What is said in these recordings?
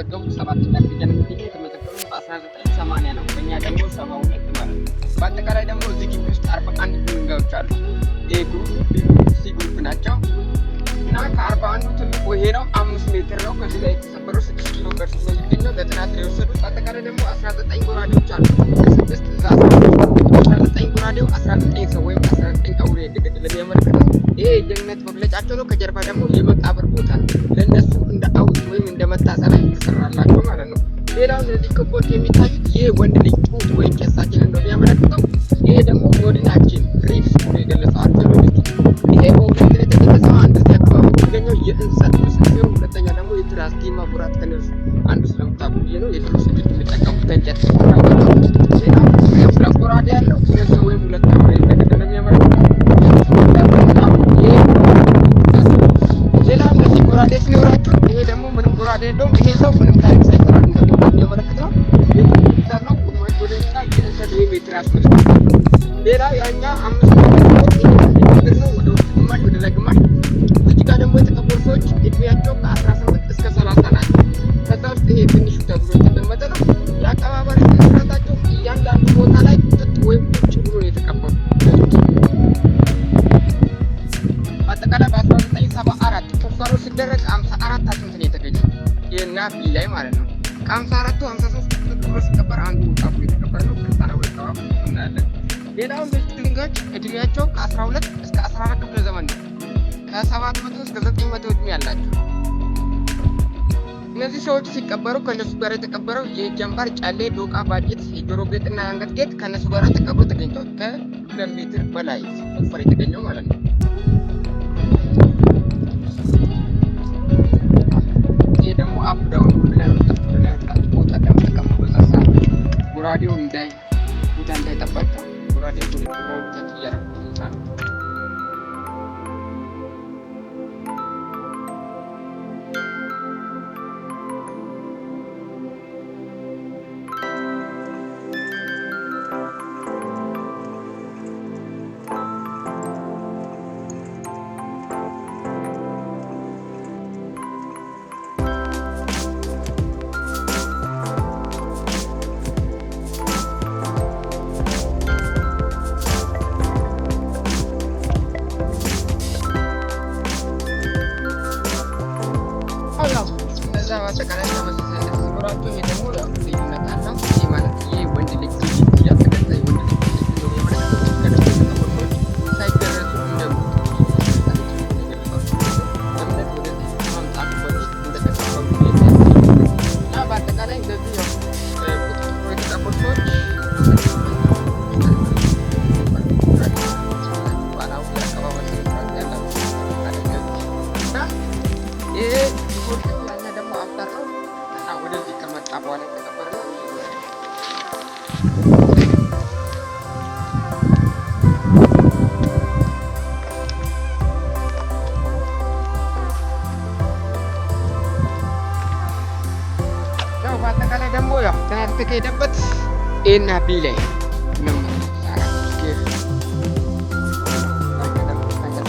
የተመዘገቡት 7ኛ ክፍል የተመዘገቡት በ1980 ነው። በእኛ ደግሞ 72 ማለት ነው። በአጠቃላይ ደግሞ እዚህ ግቢ ውስጥ 41 ድንጋዮች አሉ። ኤ ግሩፕ፣ ቢ ግሩፕ፣ ሲ ግሩፕ ናቸው እና ከ41ዱ ትልቁ ይሄ ነው። 5 ሜትር ነው። ከዚህ ላይ የተሰበረው 6 ኪሎ ሜትር ነው የሚገኘው። ለጥናት ነው የወሰዱት። በአጠቃላይ ደግሞ 19 ጎራዴዎች አሉ። ከ6 እስከ 19 ጎራዴው 19 ሰው ወይም 19 አውሬ እንደገደለ የሚያመለክት ነው። ይሄ የጀግንነት መግለጫቸው ነው። ከጀርባ ደግሞ የመቃብር ቦታ ለእነሱ እንደ ሐውልት ወይም እንደ መታሰቢያ የተሰራላቸው ማለት ነው። ሌላው እነዚህ ክቦች የሚታዩት ይህ ወንድ ልጅ ጡት ወይም ቄሳችን እንደሆነ የሚያመለክተው፣ ይሄ ደግሞ ጎድናችን ሪብስ ብሎ የገለጸው አርኪኦሎጂስቱ። ይሄ በሁለት ላይ የተገለጸው አንድ አካባቢ የሚገኘው የእንሰት ምስል ሲሆን፣ ሁለተኛ ደግሞ የትራስቲማ ቡራት ከነሱ አንዱ ስለምታውቁ ብዬ ነው። የድሮ ሰዎች የሚጠቀሙት ከእንጨት ሌላው ሁለት ጎራዴ ያለው ሁለት ሰው ወይም ሁለት አውሬ እንደገደለ የሚያመለክተው። ሌላው እነዚህ ጎራዴ ሲኖራቸው፣ ይሄ ደግሞ ምንም ጎራዴ የለውም። ይሄ ሰው ምንም ታሪክ ሳይሰራ እንደሞተ የሚያመለክት ነው። ቤተሰብ ነው ቁጥሮች ወደና የእንሰት ወይም የትራስ ምስል። ሌላው ያኛ 5 ሜትር ነው። ወደ ውስጥ ግማሽ ወደ ላይ ግማሽ። እዚህ ጋር ደግሞ የተቀበሩ ሰዎች እድሜያቸው ከ18 እስከ 30 ናቸው። ከዛ ውስጥ ይሄ ትንሹ ተብሎ የተቀመጠ ነው። የአቀባበል ስርዓታቸው እያንዳንዱ ቦታ ላይ ጥጥ ወይም ቁጭ ብሎ የተቀበሩ። በአጠቃላይ በ1974 ቁፋሮ ሲደረግ 54 አጥንት ነው የተገኘው። ይህና ቢ ላይ ማለት ነው። ከ54ቱ 53 ጥጥ ብሎ ሲቀበር አንዱ ጣፉ የተቀበረ ነው። ክርስቲያና ወጣው እናያለን። ሌላው እንደዚህ ድንጋዮች እድሜያቸው ከ12 እስከ 14 ክፍለ ዘመን ነው። ከ700 እስከ 900 እድሜ ያላቸው እነዚህ ሰዎች ሲቀበሩ ከነሱ ጋር የተቀበረው የጀንባር ጫሌ፣ ዶቃ፣ ባጭት፣ የጆሮ ጌጥና የአንገት ጌጥ ከነሱ ጋር ተቀብሮ ተገኝተዋል። ከ2 ሜትር በላይ ሲቆፈር የተገኘው ማለት ነው። ይህ ደግሞ አብዳውን ብለን ቦታ ለመጠቀም በዛሳ ጎራዴው ቦታ እንዳይጠባቸው ጎራዴው ወደታች እያደረጉት ይዛል። በአጠቃላይ ተመሳሳይ ሲኖራቸው፣ ይሄ ደግሞ ልዩነት አለው። ይህ ማለት ይህ ወንድ ልጅ እያተገዛ ወንድ ልጅ ሳይደረሱ እንደሞት እምነት ወደዚህ ማምጣቱ በፊት እንደተቀበሉ እና በአጠቃላይ እንደዚህ ቁጥጥሮ የተቀበሉ ሰዎች ባህላዊ አቀባበል ስነስርዓት ያላቸው እና ይሄ አፍታታው እና ወደዚህ ከመጣ በኋላ የተቀበረ ነው። ያው በአጠቃላይ ደግሞ ያው ትናንት ከሄደበት ኤ እና ቢ ላይ ነው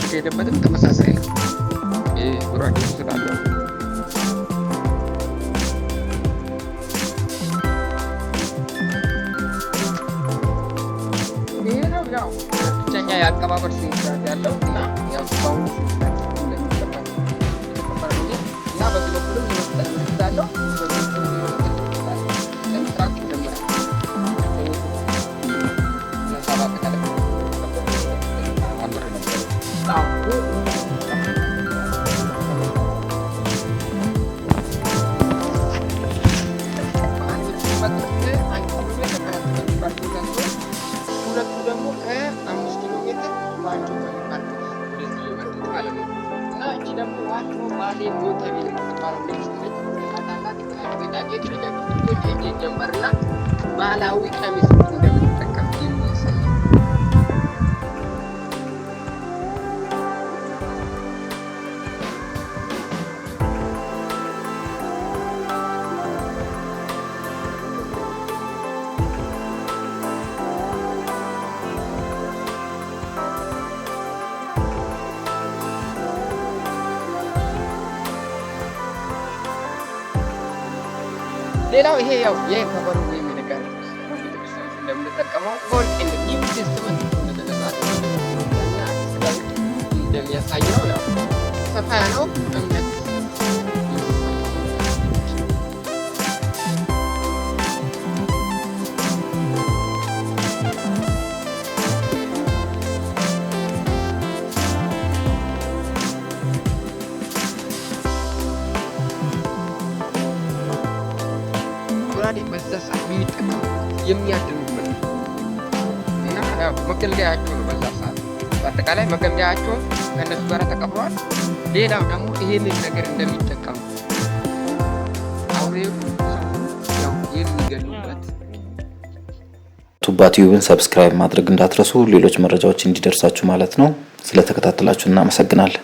ከሄደበትም ተመሳሳይ ነው። ጉራዴ ስላለው ብቸኛ የአቀባበል ስነስርዓት ያለው እና ያው ባሁኑ እና በዚህ በኩልም የመስጠት ምልክት አለው። ስነስርዓት ይጀምራል። ሁለቱ ደግሞ ከ5 ኪሎ ሜትር ዋጮ ከሚባል ወደዚህ የመጡት ማለት ነው እና እቺ ደግሞ ዋጮ ባሌ ሞተቤ የምትባለው ሚኒስትሪ ካታላት ጌጣጌጥ ልጃቶች እጅ ጀመርና ባህላዊ ቀሚስ እንደምትጠቀም የሚያሳይ ሌላው ይሄ ያው የከበሩ የሚነገር ቤተክርስቲያን እንደምንጠቀመው ኦልድ ኤንድ ኒው ቴስተመንት እንደሚያሳየው ያው ሰፋ ያለው እምነት በዛ ሰዓት የሚጠቀሙ የሚያድኑበት እና ያው መገልገያቸው ነው። በዛ ሰዓት በአጠቃላይ መገልገያቸውን ከእነሱ ጋር ተቀብረዋል። ሌላው ደግሞ ይህንን ነገር እንደሚጠቀሙ አውሬው ያው የሚገሉበት። ቱባ ቲዩብን ሰብስክራይብ ማድረግ እንዳትረሱ፣ ሌሎች መረጃዎች እንዲደርሳችሁ ማለት ነው። ስለተከታተላችሁ እናመሰግናለን።